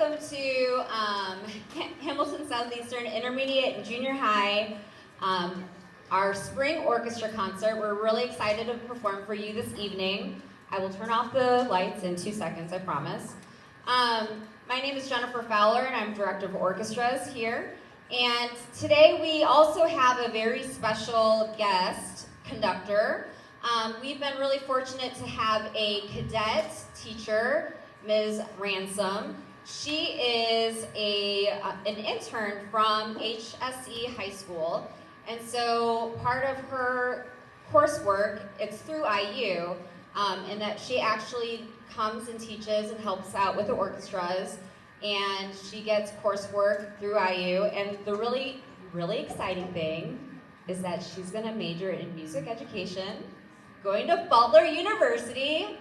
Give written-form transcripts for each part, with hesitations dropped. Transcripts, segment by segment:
welcome to Hamilton Southeastern Intermediate and Junior High, our spring orchestra concert. We're really excited to perform for you this evening. I will turn off the lights in 2 seconds, I promise. My name is Jennifer Fowler, and I'm Director of Orchestras here. And today we also have a very special guest conductor. We've been really fortunate to have a cadet teacher, Ms. Ransom. She is an intern from HSE High School, and so part of her coursework, it's through IU, and that she actually comes and teaches and helps out with the orchestras, and she gets coursework through IU, and the really, really exciting thing is that she's going to major in music education, going to Butler University.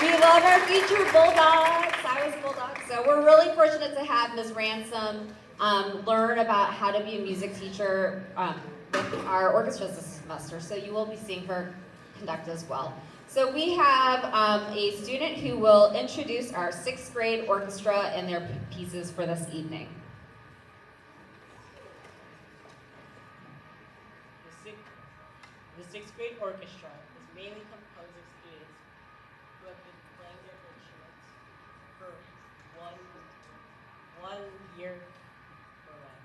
We love our future Bulldogs. I was a Bulldog. So we're really fortunate to have Ms. Ransom learn about how to be a music teacher with our orchestras this semester. So you will be seeing her conduct as well. So we have a student who will introduce our 6th grade orchestra and their pieces for this evening. The 6th grade orchestra is mainly composed of students who have been playing their instruments for one year or less.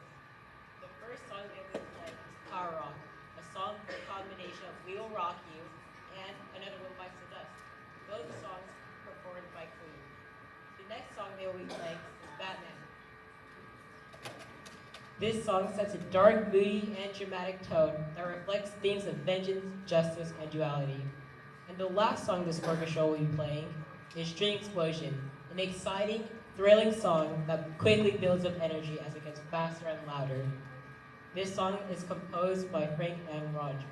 The first song they will play is Power Rock, a song for a combination of We Will Rock You and Another One Bites the Dust, both songs performed by Queen. The next song they will be playing is Batman. This song sets a dark, moody, and dramatic tone that reflects themes of vengeance, justice, and duality. And the last song this orchestra will be playing is String Explosion, an exciting, thrilling song that quickly builds up energy as it gets faster and louder. This song is composed by Frank M. Rogers.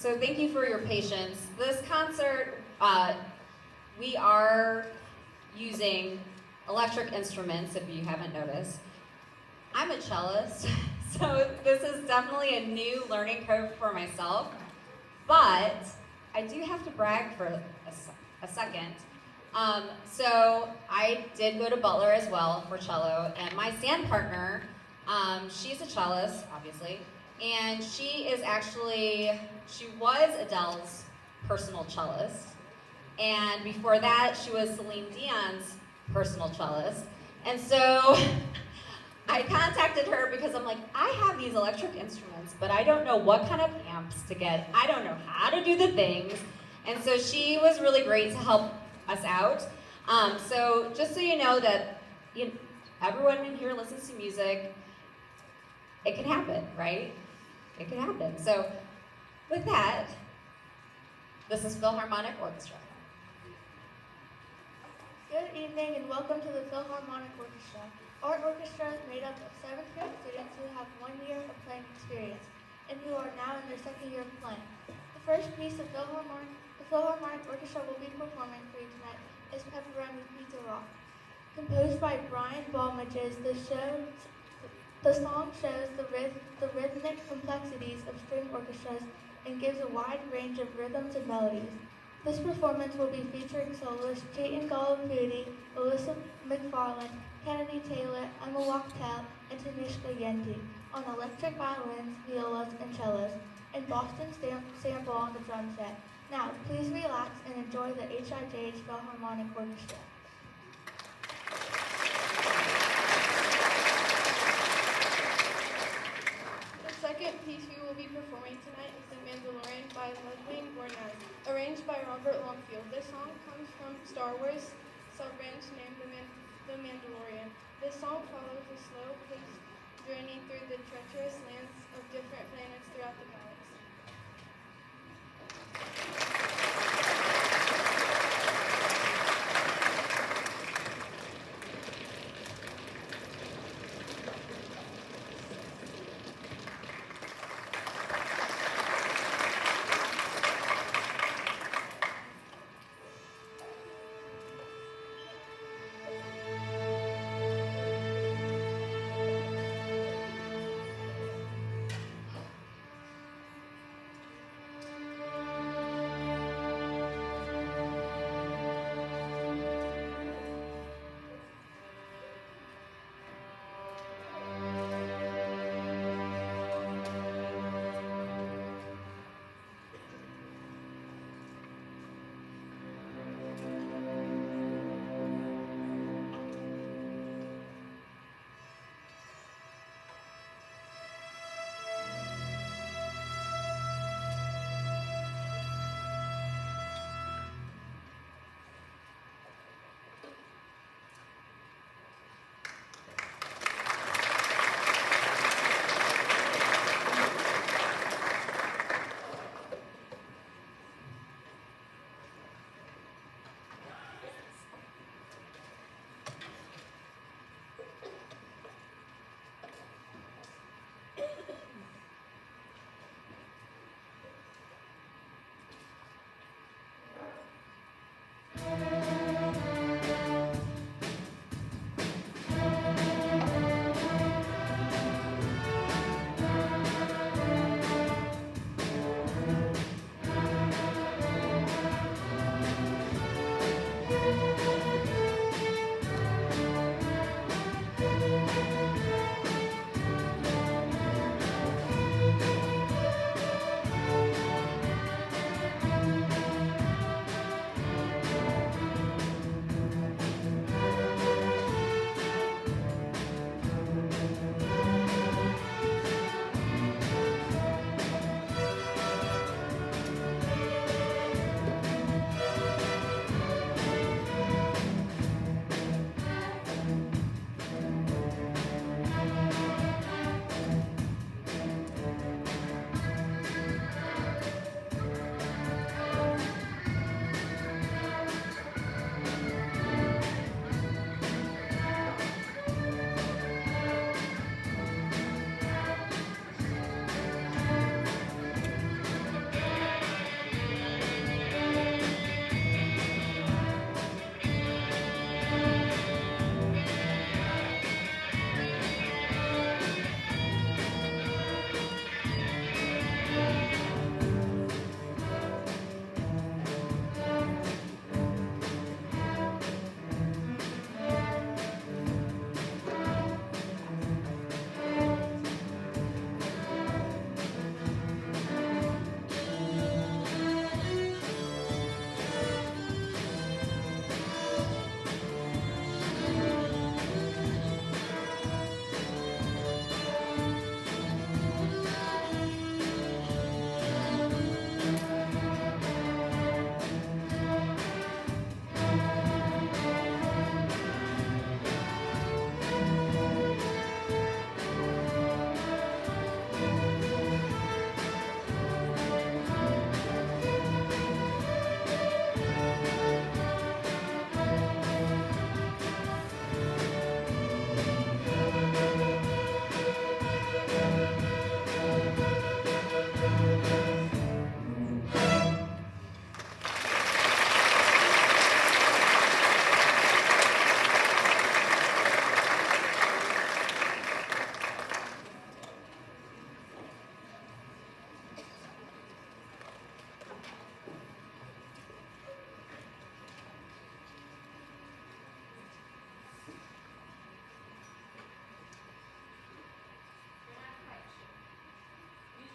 So thank you for your patience. This concert, we are using electric instruments, if you haven't noticed. I'm a cellist, so this is definitely a new learning curve for myself, but I do have to brag for a second. So I did go to Butler as well for cello, and my stand partner, she's a cellist, obviously, and she was Adele's personal cellist, and before that, she was Celine Dion's personal cellist, and so I contacted her because I'm like, I have these electric instruments, but I don't know what kind of amps to get. I don't know how to do the things, and so she was really great to help us out. So just so you know that everyone in here listens to music, it can happen, right? It can happen. So with that, this is Philharmonic Orchestra. Good evening and welcome to the Philharmonic Orchestra. Our orchestra is made up of 7th grade students who have 1 year of playing experience and who are now in their 2nd year of playing. The first piece the Philharmonic Orchestra will be performing for you tonight is Pepperoni Pizza Rock. Composed by Brian Balmages, the song shows the rhythmic complexities of string orchestras and gives a wide range of rhythms and melodies. This performance will be featuring soloists Chetan Galapudi, Alyssa McFarland, Kennedy Taylor, Emma Wachtel, and Tanishka Yenti on electric violins, violas, and cellos, and Boston Sample on the drum set. Now, please relax and enjoy the HIJH Philharmonic Orchestra. The second piece we will be performing tonight is The Mandalorian by Leslie Bornaz, arranged by Robert Longfield. This song comes from Star Wars sub-branch named The Mandalorian. This song follows a slow-paced journey through the treacherous lands of different planets throughout the galaxy.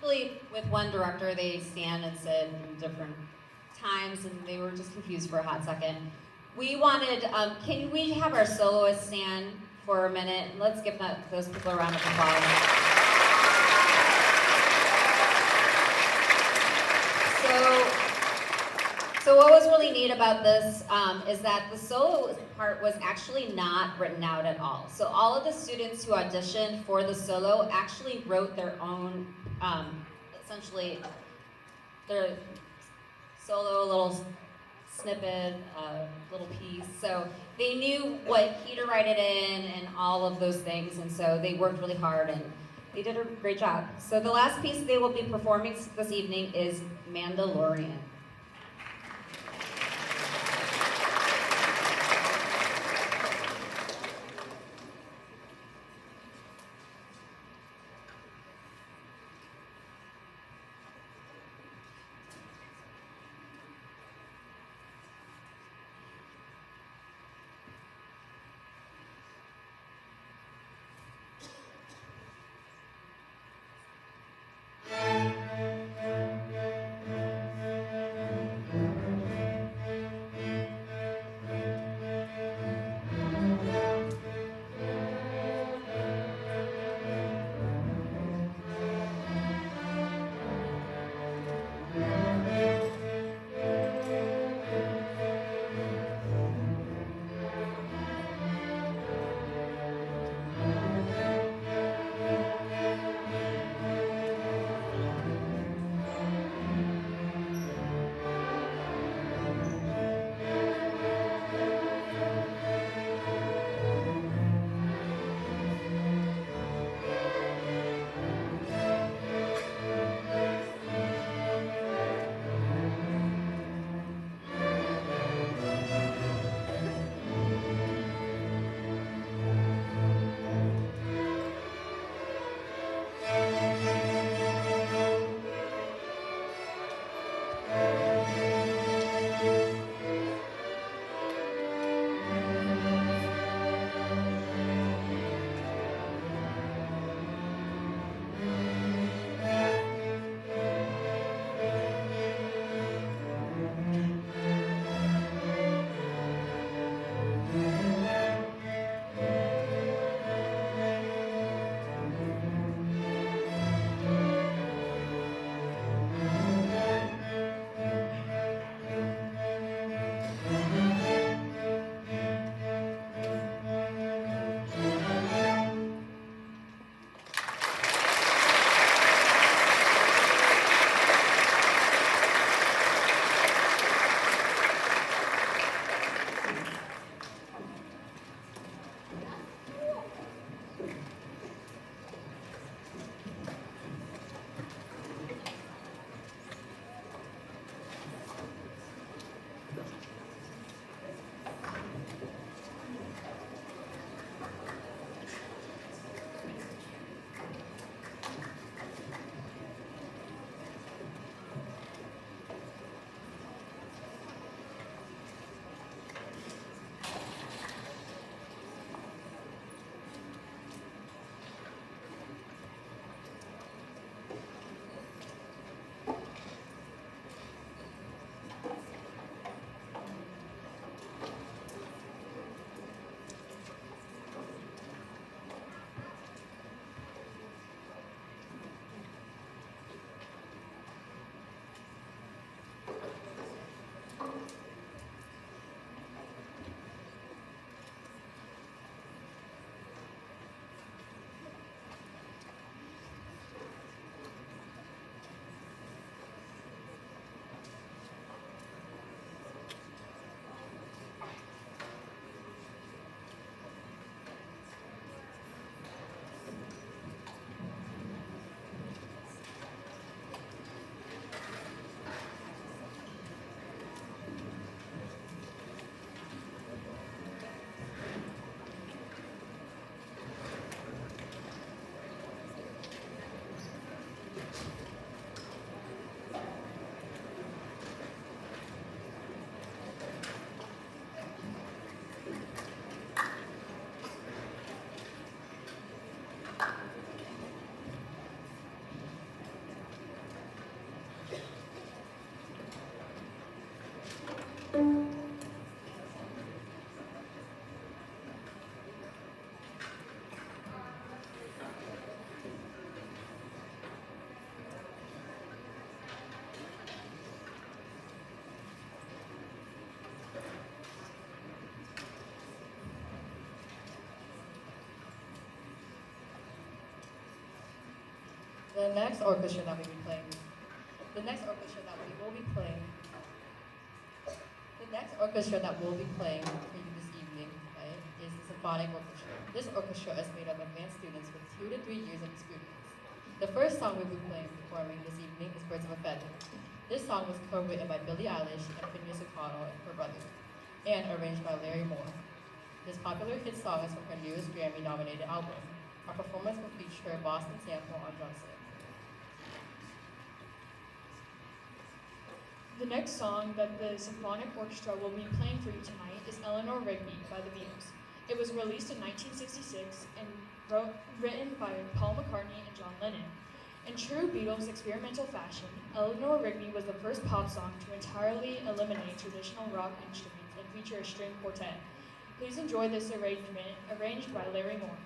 Particularly with one director, they stand and sit in different times, and they were just confused for a hot second. We wanted, can we have our soloists stand for a minute? Let's give those people a round of applause. So what was really neat about this is that the solo part was actually not written out at all. So all of the students who auditioned for the solo actually wrote their own, essentially, their solo little snippet, little piece. So they knew what key to write it in and all of those things, and so they worked really hard and they did a great job. So the last piece they will be performing this evening is Mandalorian. The next orchestra that we will be playing, the next orchestra that we will be playing, the next orchestra that we'll be playing for you this evening, right, is the Symphonic Orchestra. This orchestra is made up of advanced students with 2 to 3 years of experience. The first song we'll be performing this evening is Birds of a Feather. This song was co-written by Billie Eilish and Phineas O'Connell and her brother, and arranged by Larry Moore. This popular hit song is from her newest Grammy-nominated album. Our performance will feature Boston Sample on drum set. The next song that the Symphonic Orchestra will be playing for you tonight is Eleanor Rigby by the Beatles. It was released in 1966 and written by Paul McCartney and John Lennon. In true Beatles experimental fashion, Eleanor Rigby was the first pop song to entirely eliminate traditional rock instruments and feature a string quartet. Please enjoy this arrangement, arranged by Larry Moore.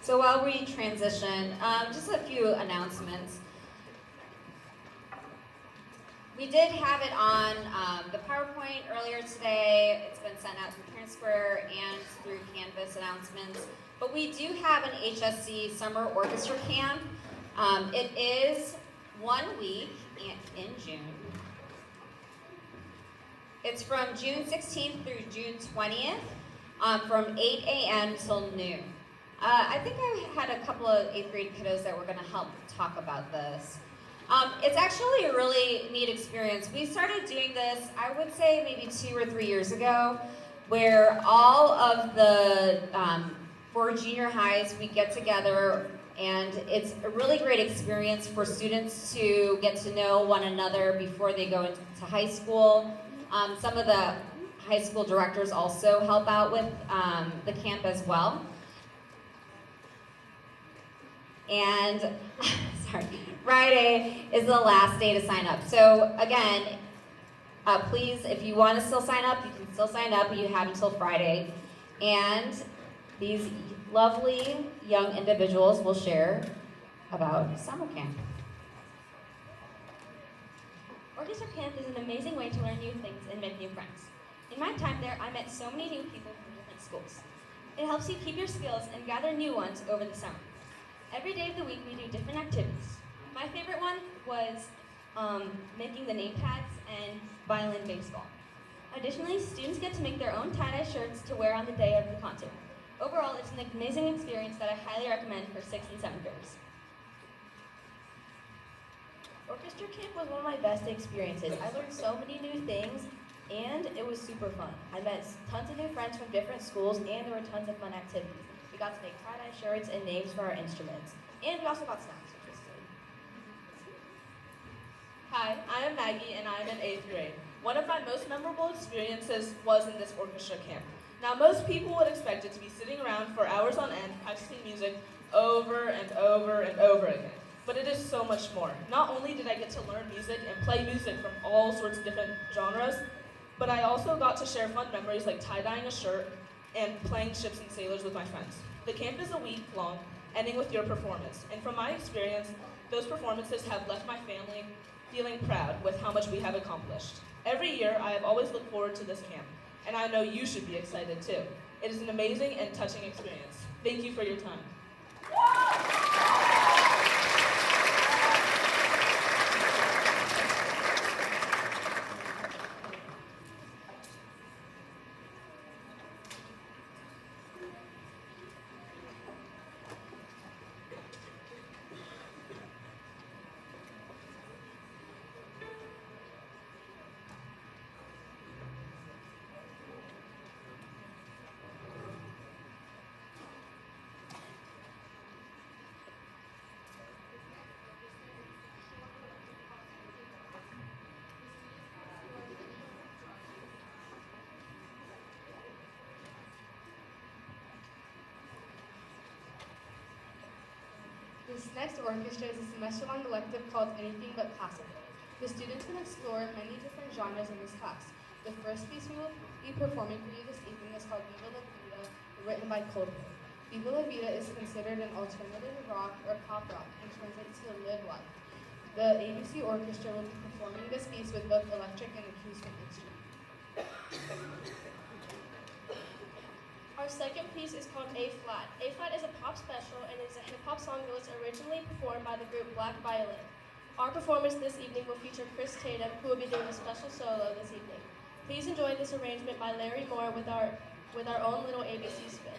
So while we transition, just a few announcements. We did have it on the PowerPoint earlier today. It's been sent out through Parent Square and through Canvas announcements. But we do have an HSC Summer Orchestra Camp. It is 1 week in June. It's from June 16th through June 20th, from 8 a.m. till noon. I think I had a couple of 8th grade kiddos that were going to help talk about this. It's actually a really neat experience. We started doing this, I would say, maybe 2 or 3 years ago, where all of the 4 junior highs, we get together, and it's a really great experience for students to get to know one another before they go into high school. Some of the high school directors also help out with the camp as well. And, sorry, Friday is the last day to sign up. So again, please, if you want to still sign up, you can still sign up. You have until Friday. And these lovely young individuals will share about summer camp. Orchestra camp is an amazing way to learn new things and make new friends. In my time there, I met so many new people from different schools. It helps you keep your skills and gather new ones over the summer. Every day of the week, we do different activities. My favorite one was making the name tags and violin baseball. Additionally, students get to make their own tie-dye shirts to wear on the day of the concert. Overall, it's an amazing experience that I highly recommend for 6th and 7th graders. Orchestra camp was one of my best experiences. I learned so many new things, and it was super fun. I met tons of new friends from different schools, and there were tons of fun activities. We got to make tie-dye shirts and names for our instruments, and we also got snacks, which was good. Hi, I am Maggie, and I am in 8th grade. One of my most memorable experiences was in this orchestra camp. Now, most people would expect it to be sitting around for hours on end, practicing music over and over and over again. But it is so much more. Not only did I get to learn music and play music from all sorts of different genres, but I also got to share fun memories like tie-dyeing a shirt and playing ships and sailors with my friends. The camp is a week long, ending with your performance. And from my experience, those performances have left my family feeling proud with how much we have accomplished. Every year, I have always looked forward to this camp, and I know you should be excited too. It is an amazing and touching experience. Thank you for your time. This next orchestra is a semester-long elective called Anything But Classical. The students will explore many different genres in this class. The first piece we will be performing for you this evening is called Viva La Vida, written by Coldplay. Viva La Vida is considered an alternative rock or pop rock and translates to live life. The ABC Orchestra will be performing this piece with both electric and acoustic instruments. Our second piece is called A-Flat. A-Flat is a pop special and is a hip-hop song that was originally performed by the group Black Violin. Our performance this evening will feature Chris Tatum, who will be doing a special solo this evening. Please enjoy this arrangement by Larry Moore with our own little ABC spin.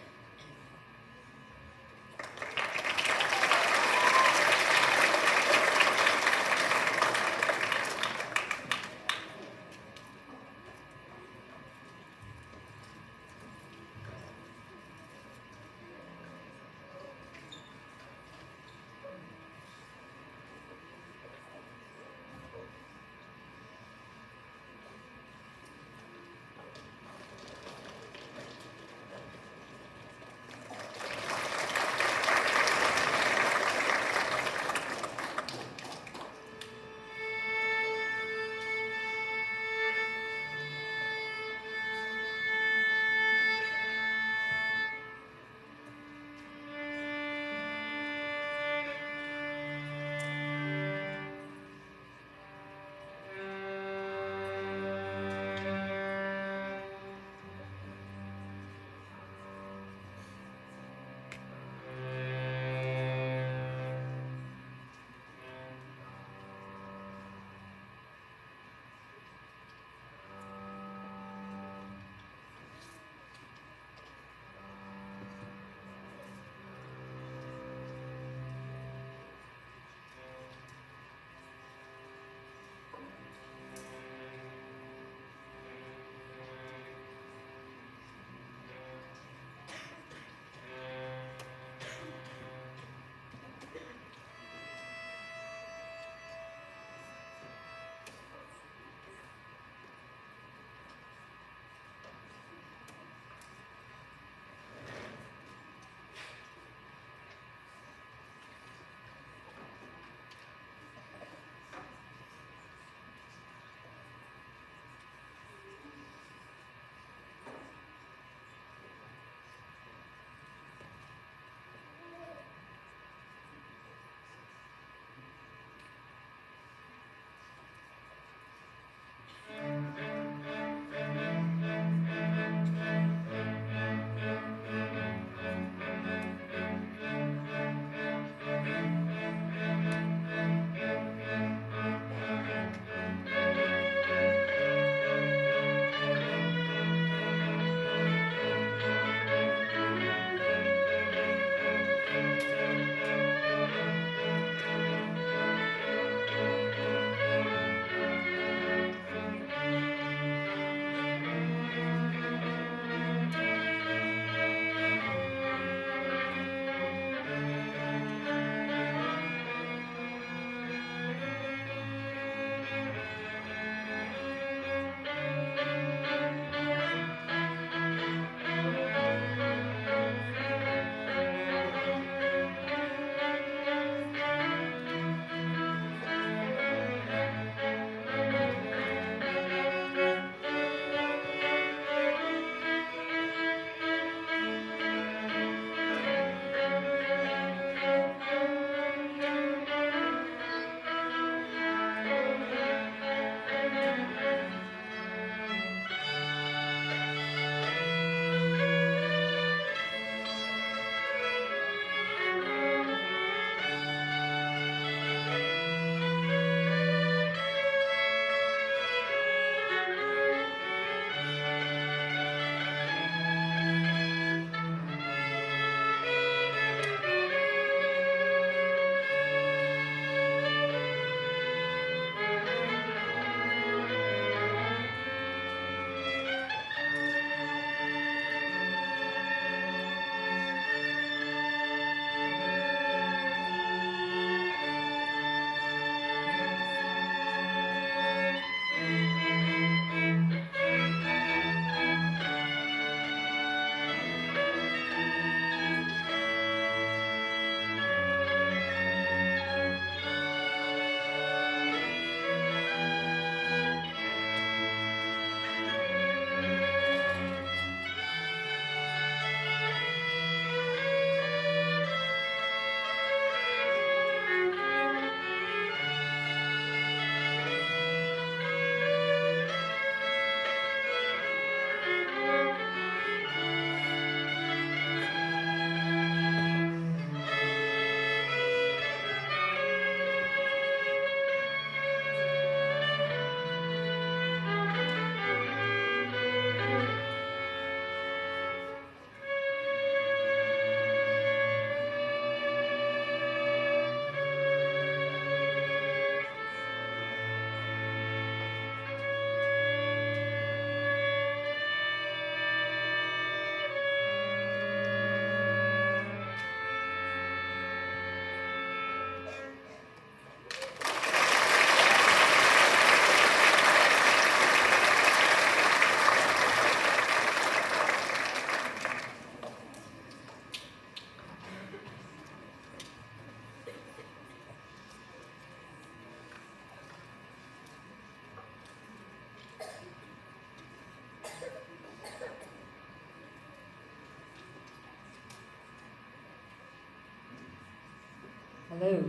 Hello.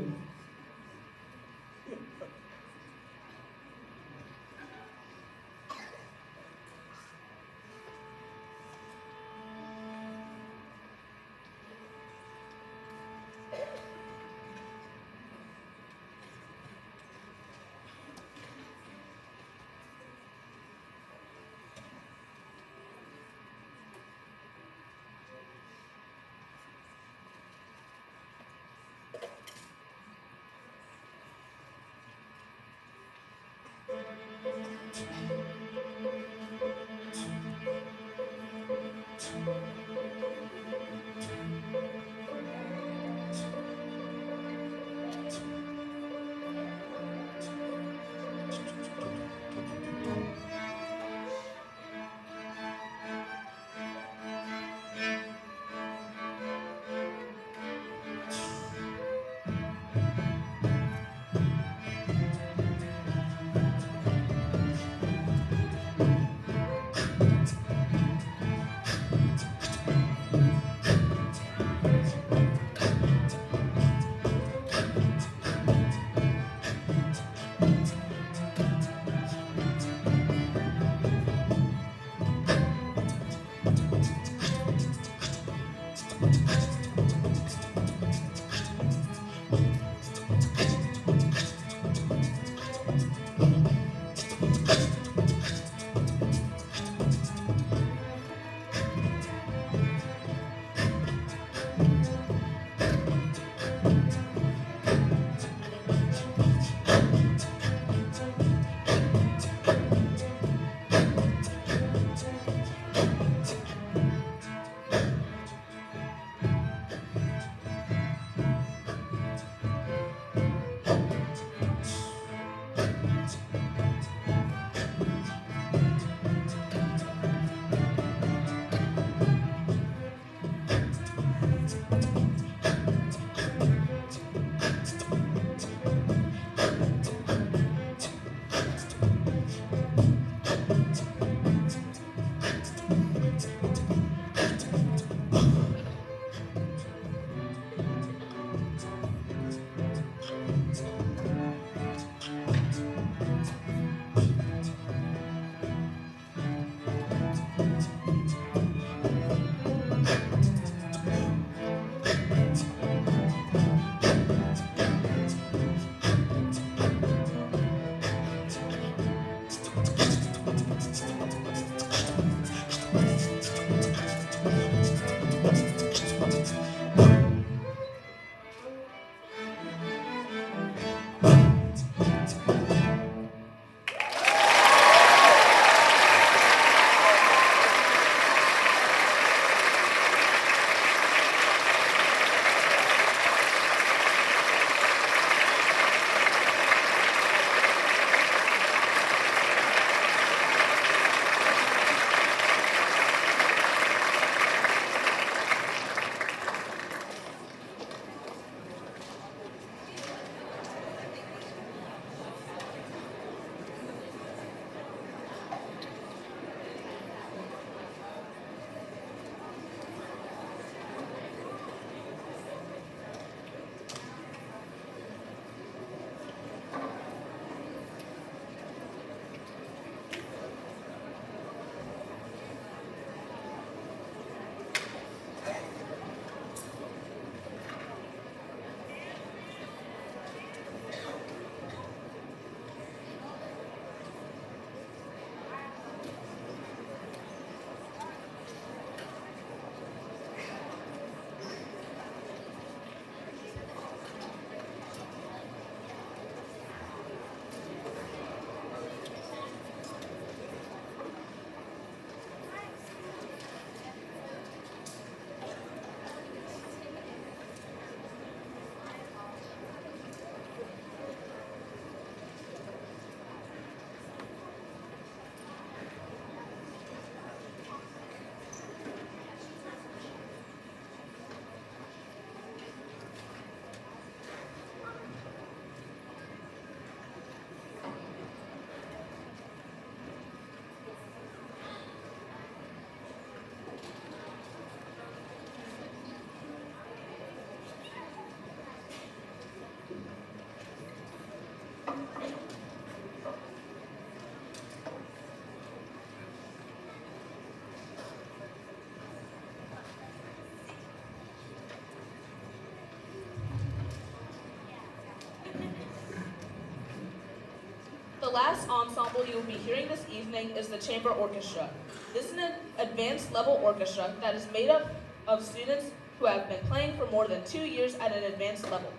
last ensemble you will be hearing this evening is the Chamber Orchestra. This is an advanced level orchestra that is made up of students who have been playing for more than 2 years at an advanced level.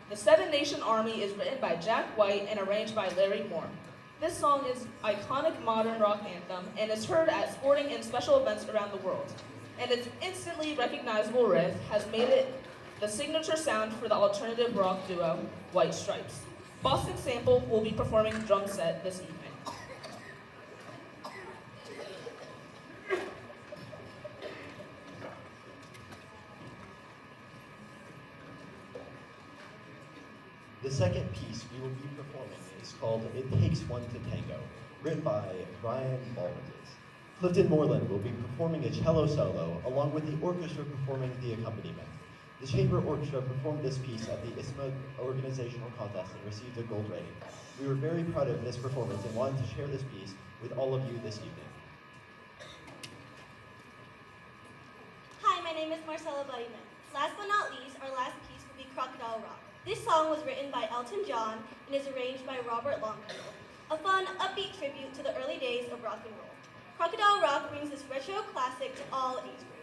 The Seven Nation Army is written by Jack White and arranged by Larry Moore. This song is an iconic modern rock anthem and is heard at sporting and special events around the world. And its instantly recognizable riff has made it the signature sound for the alternative rock duo, White Stripes. Boston Sample will be performing drum set this evening. The second piece we will be performing is called It Takes One to Tango, written by Brian Balmages. Clifton Moreland will be performing a cello solo, along with the orchestra performing the accompaniment. The Chamber Orchestra performed this piece at the ISMA Organizational Contest and received a gold rating. We were very proud of this performance and wanted to share this piece with all of you this evening. Hi, my name is Marcella Buddyman. Last but not least, our last piece will be Crocodile Rock. This song was written by Elton John and is arranged by Robert Longfield, a fun, upbeat tribute to the early days of rock and roll. Crocodile Rock brings this retro classic to all age groups.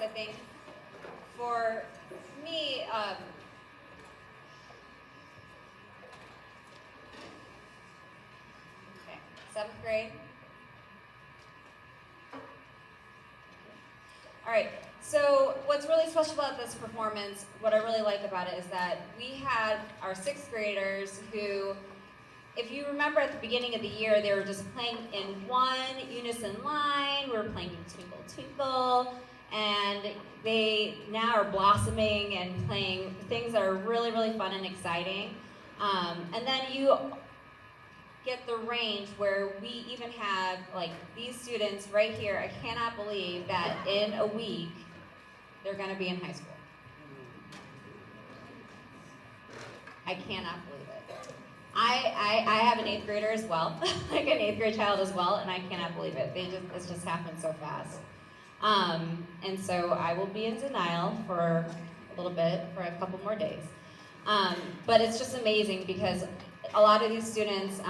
I think for me, okay, 7th grade. All right, so what's really special about this performance, what I really like about it is that we had our 6th graders who, if you remember at the beginning of the year, they were just playing in one unison line. We were playing Twinkle Twinkle, and they now are blossoming and playing things that are really, really fun and exciting. And then you get the range where we even have like these students right here. I cannot believe that in a week they're going to be in high school. I cannot believe it. I have an 8th grader as well, like an 8th grade child as well, and I cannot believe it. It's just happened so fast. And so I will be in denial for a little bit, for a couple more days. But it's just amazing because a lot of these students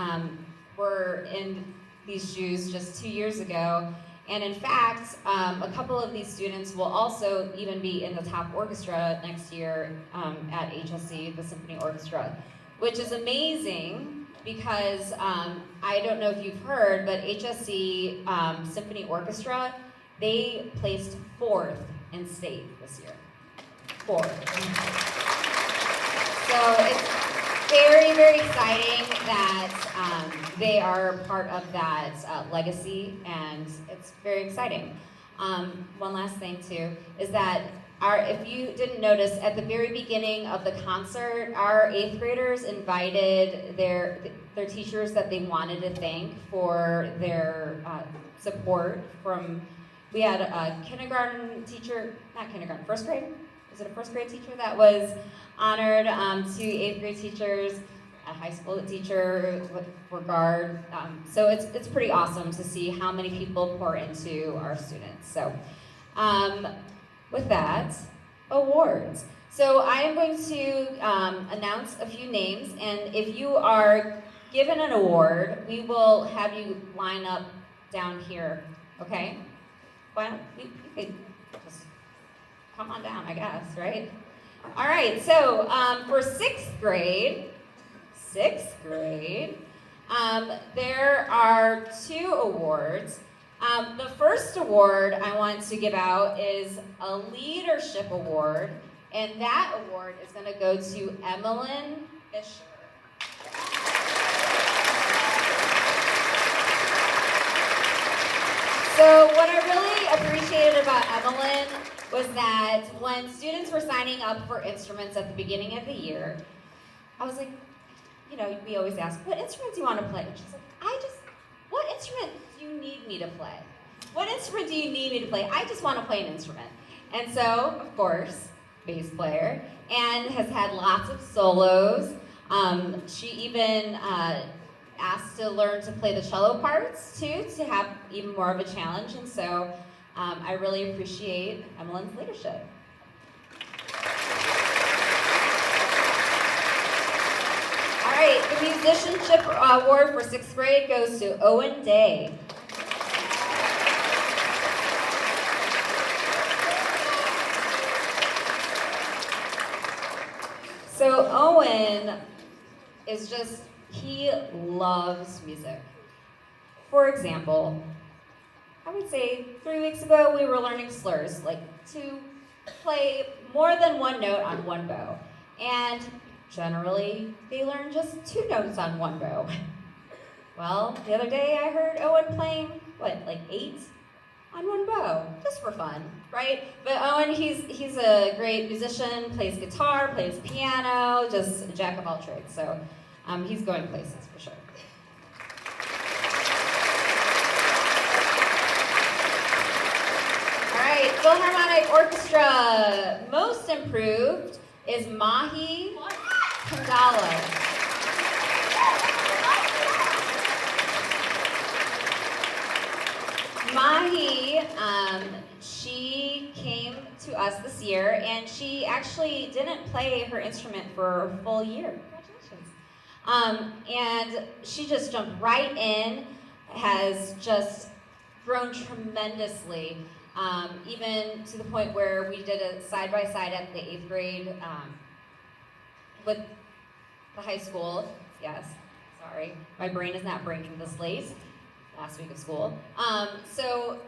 were in these shoes just 2 years ago. And in fact, a couple of these students will also even be in the top orchestra next year at HSC, the Symphony Orchestra, which is amazing because I don't know if you've heard, but HSC Symphony Orchestra, they placed 4th in state this year. 4th. So it's very, very exciting that they are part of that legacy, and it's very exciting. One last thing too is that if you didn't notice, at the very beginning of the concert, our 8th graders invited their teachers that they wanted to thank for their support from. We had a kindergarten teacher, not kindergarten, 1st grade. Was it a 1st grade teacher that was honored, 2 8th grade teachers, a high school teacher with regard. So it's pretty awesome to see how many people pour into our students. So with that, awards. So I am going to announce a few names, and if you are given an award, we will have you line up down here, okay? Why don't you could just come on down, I guess, right? All right, so for 6th grade, there are 2 awards. The first award I want to give out is a leadership award, and that award is going to go to Emmeline Fisher. So what I really appreciated about Emmeline was that when students were signing up for instruments at the beginning of the year, I was like, you know, we always ask, what instrument do you want to play? And she's like, what instrument do you need me to play? What instrument do you need me to play? I just want to play an instrument. And so, of course, bass player, and has had lots of solos. She even asked to learn to play the cello parts too, to have even more of a challenge. And so I really appreciate Emmeline's leadership. All right, the musicianship award for 6th grade goes to Owen Day. So Owen is just, he loves music. For example, I would say 3 weeks ago we were learning slurs, like to play more than one note on one bow. And generally, they learn just 2 notes on one bow. Well, the other day I heard Owen playing, like 8 on one bow, just for fun, right? But Owen, he's a great musician, plays guitar, plays piano, just a jack of all trades. So he's going places for sure. All right, Philharmonic Orchestra, most improved is Mahi Kandala. Mahi, she came to us this year, and she actually didn't play her instrument for a full year. Congratulations. And she just jumped right in, has just grown tremendously. even to the point where we did a side-by-side at the 8th grade with the high school. Yes, sorry, my brain is not breaking this late, last week of school. So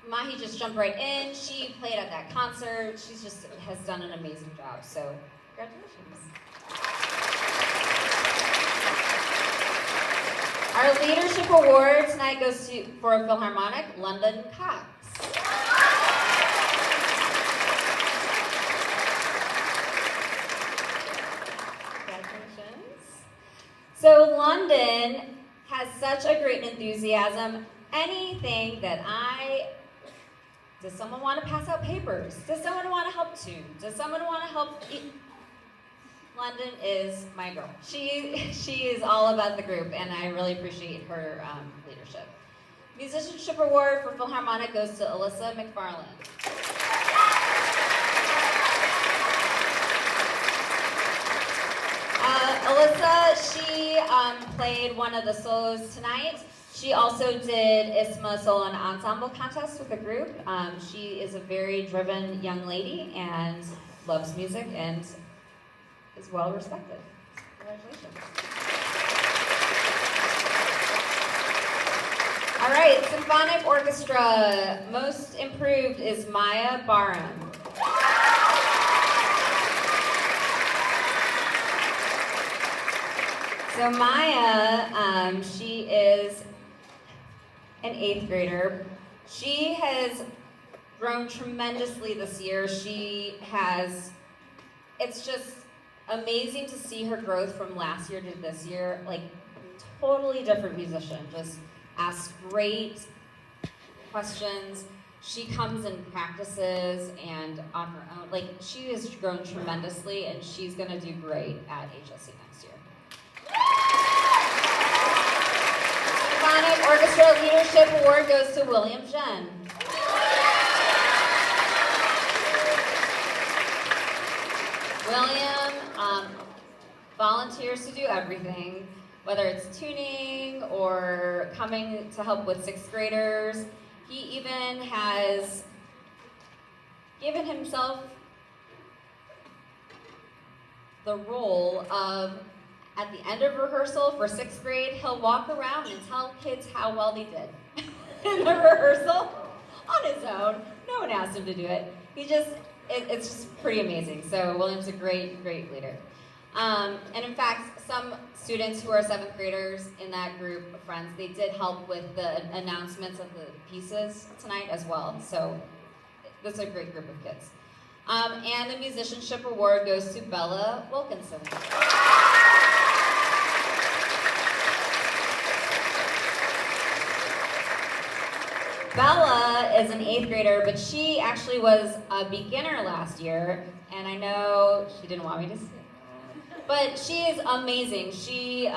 Mahi just jumped right in. She played at that concert. She's just has done an amazing job. So congratulations. Our leadership award tonight goes to for Philharmonic, London Cox. Congratulations. So London has such a great enthusiasm. Anything that does someone want to pass out papers? Does someone want to help too? Does someone want to help eat? London is my girl. She is all about the group, and I really appreciate her leadership. Musicianship award for Philharmonic goes to Alyssa McFarland. Alyssa, she played one of the solos tonight. She also did ISMA Solo and Ensemble contest with a group. She is a very driven young lady and loves music and is well respected. Congratulations. All right, Symphonic Orchestra. Most improved is Maya Barham. So Maya, she is an 8th grader. She has grown tremendously this year. It's just amazing to see her growth from last year to this year. Like, totally different musician. Just asks great questions. She comes and practices and on her own. Like, she has grown tremendously, and she's gonna do great at HSC next year. Symphonic Orchestra Leadership Award goes to William Jen. William volunteers to do everything, whether it's tuning or coming to help with 6th graders. He even has given himself the role of, at the end of rehearsal for 6th grade, he'll walk around and tell kids how well they did in the rehearsal on his own. No one asked him to do it. It's just pretty amazing. So William's a great, great leader. And in fact, some students who are 7th graders in that group of friends, they did help with the announcements of the pieces tonight as well. So this is a great group of kids. And the musicianship award goes to Bella Wilkinson. Bella is an 8th grader, but she actually was a beginner last year, and I know she didn't want me to say that, but she is amazing. She,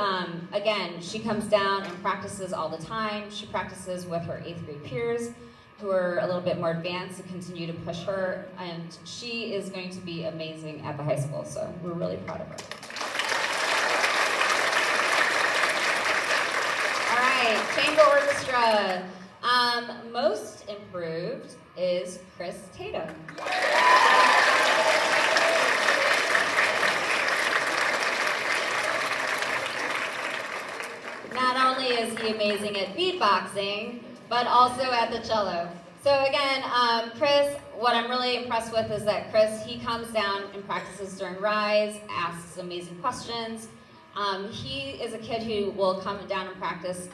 again, she comes down and practices all the time. She practices with her 8th grade peers who are a little bit more advanced to continue to push her, and she is going to be amazing at the high school, so we're really proud of her. All right, chamber orchestra. Most improved is Chris Tatum. Not only is he amazing at beatboxing, but also at the cello. So again, Chris, what I'm really impressed with is that Chris, he comes down and practices during Rise, asks amazing questions. He is a kid who will come down and practice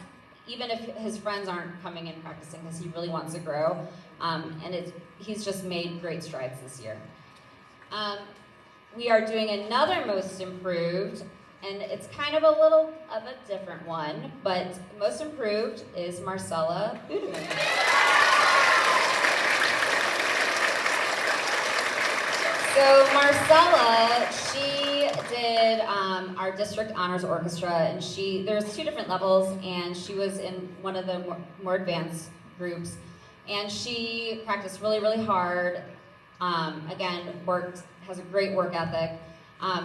even if his friends aren't coming in practicing, because he really wants to grow. And he's just made great strides this year. We are doing another most improved, and it's kind of a little of a different one, but most improved is Marcella Budeman. So Marcella, she did our district honors orchestra, and there's 2 different levels, and she was in one of the more advanced groups, and she practiced really, really hard. Again, has a great work ethic.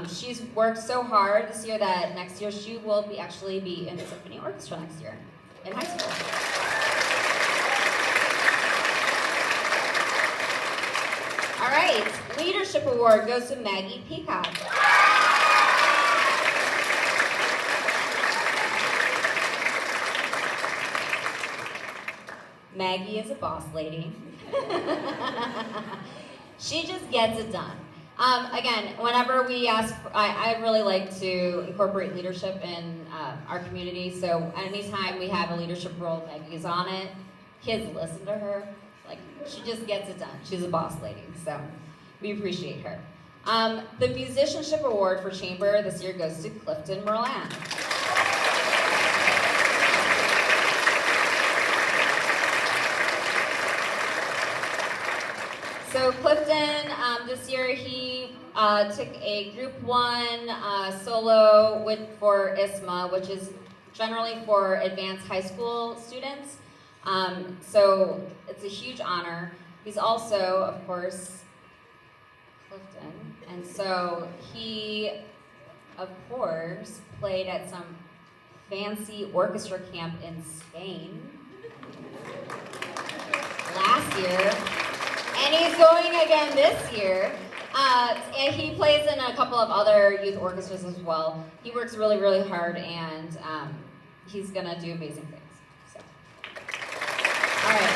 She's worked so hard this year that next year she will actually be in the symphony orchestra next year in high school. right, Leadership Award goes to Maggie Peacock. Maggie is a boss lady. She just gets it done. Again, whenever we ask, I really like to incorporate leadership in our community. So anytime we have a leadership role, Maggie's on it. Kids listen to her. Like, she just gets it done. She's a boss lady, so we appreciate her. The Musicianship Award for Chamber this year goes to Clifton Merlan. So Clifton, this year he took a Group 1 solo for ISMA, which is generally for advanced high school students. So it's a huge honor. He's also, of course, Clifton. And so he, of course, played at some fancy orchestra camp in Spain last year. And he's going again this year. And he plays in a couple of other youth orchestras as well. He works really, really hard, and he's going to do amazing things. So. All right.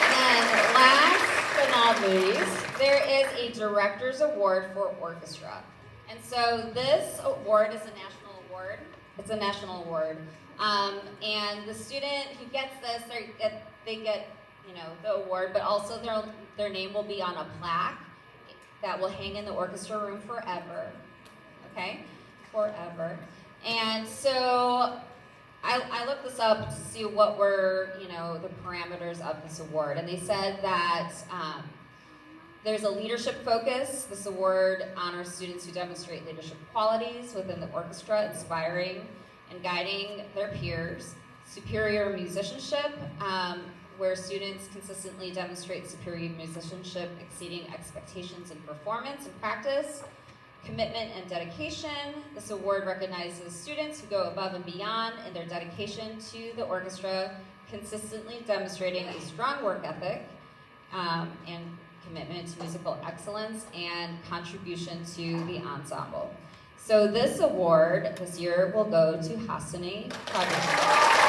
And then last but not least, there is a Director's Award for Orchestra. And so this award is a national award. It's a national award. And the student who gets this, they get the award, but also their name will be on a plaque that will hang in the orchestra room forever. Okay? Forever. And so I looked this up to see what were, the parameters of this award. And they said that there's a leadership focus. This award honors students who demonstrate leadership qualities within the orchestra, inspiring and guiding their peers. Superior musicianship, where students consistently demonstrate superior musicianship, exceeding expectations in performance and practice. Commitment and dedication. This award recognizes students who go above and beyond in their dedication to the orchestra, consistently demonstrating a strong work ethic and commitment to musical excellence and contribution to the ensemble. So this award this year will go to Hassani Kadir.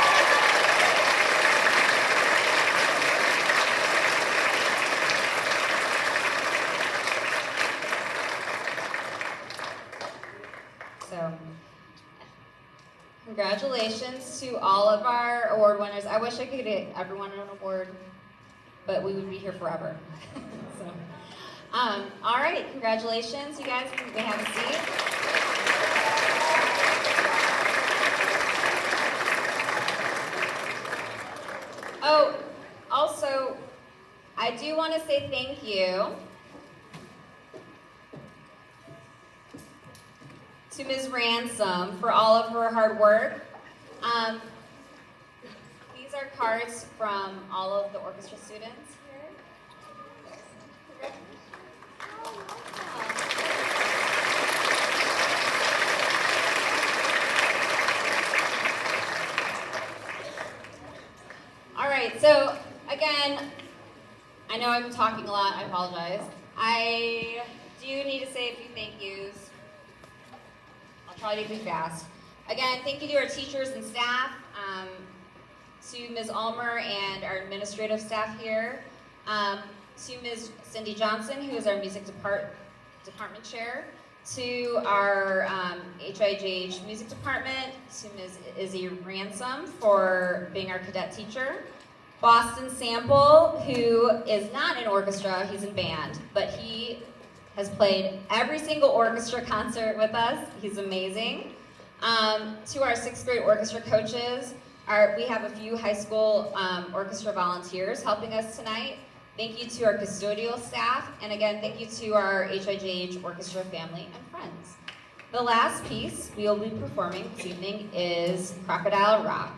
So, congratulations to all of our award winners. I wish I could get everyone an award, but we would be here forever. So, all right, congratulations, you guys. You may have a seat. Oh, also, I do want to say thank you to Ms. Ransom for all of her hard work. These are cards from all of the orchestra students here. All right, so again, I know I'm talking a lot, I apologize. I do need to say a few thank yous. Try to be fast. Again, thank you to our teachers and staff, to Ms. Ulmer and our administrative staff here, to Ms. Cindy Johnson, who is our music department chair, to our HIJH music department, to Ms. Izzy Ransom for being our cadet teacher, Boston Sample, who is not in orchestra, he's in band, but he has played every single orchestra concert with us. He's amazing. To our 6th grade orchestra coaches, we have a few high school orchestra volunteers helping us tonight. Thank you to our custodial staff, and again, thank you to our HIJH orchestra family and friends. The last piece we will be performing this evening is Crocodile Rock.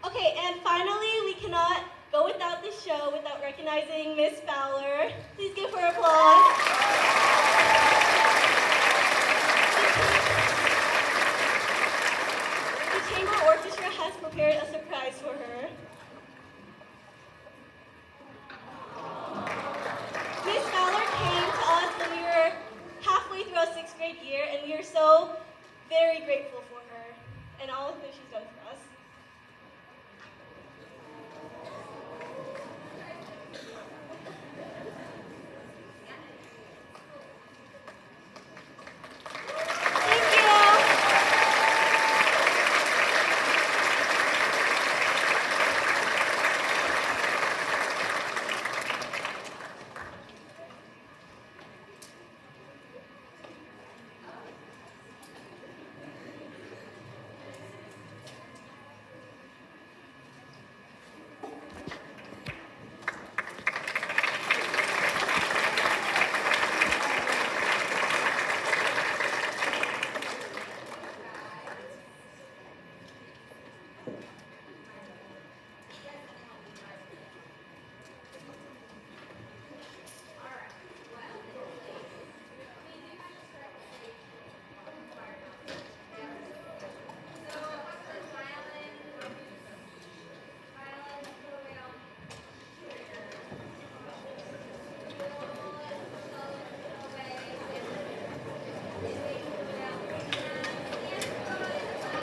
Okay, and finally, we cannot go without this show without recognizing Miss Fowler. Please give her applause. The Chamber Orchestra has prepared a surprise for her. Miss Fowler came to us when we were halfway through our 6th grade year, and we are so very grateful for her and all that she's done for us.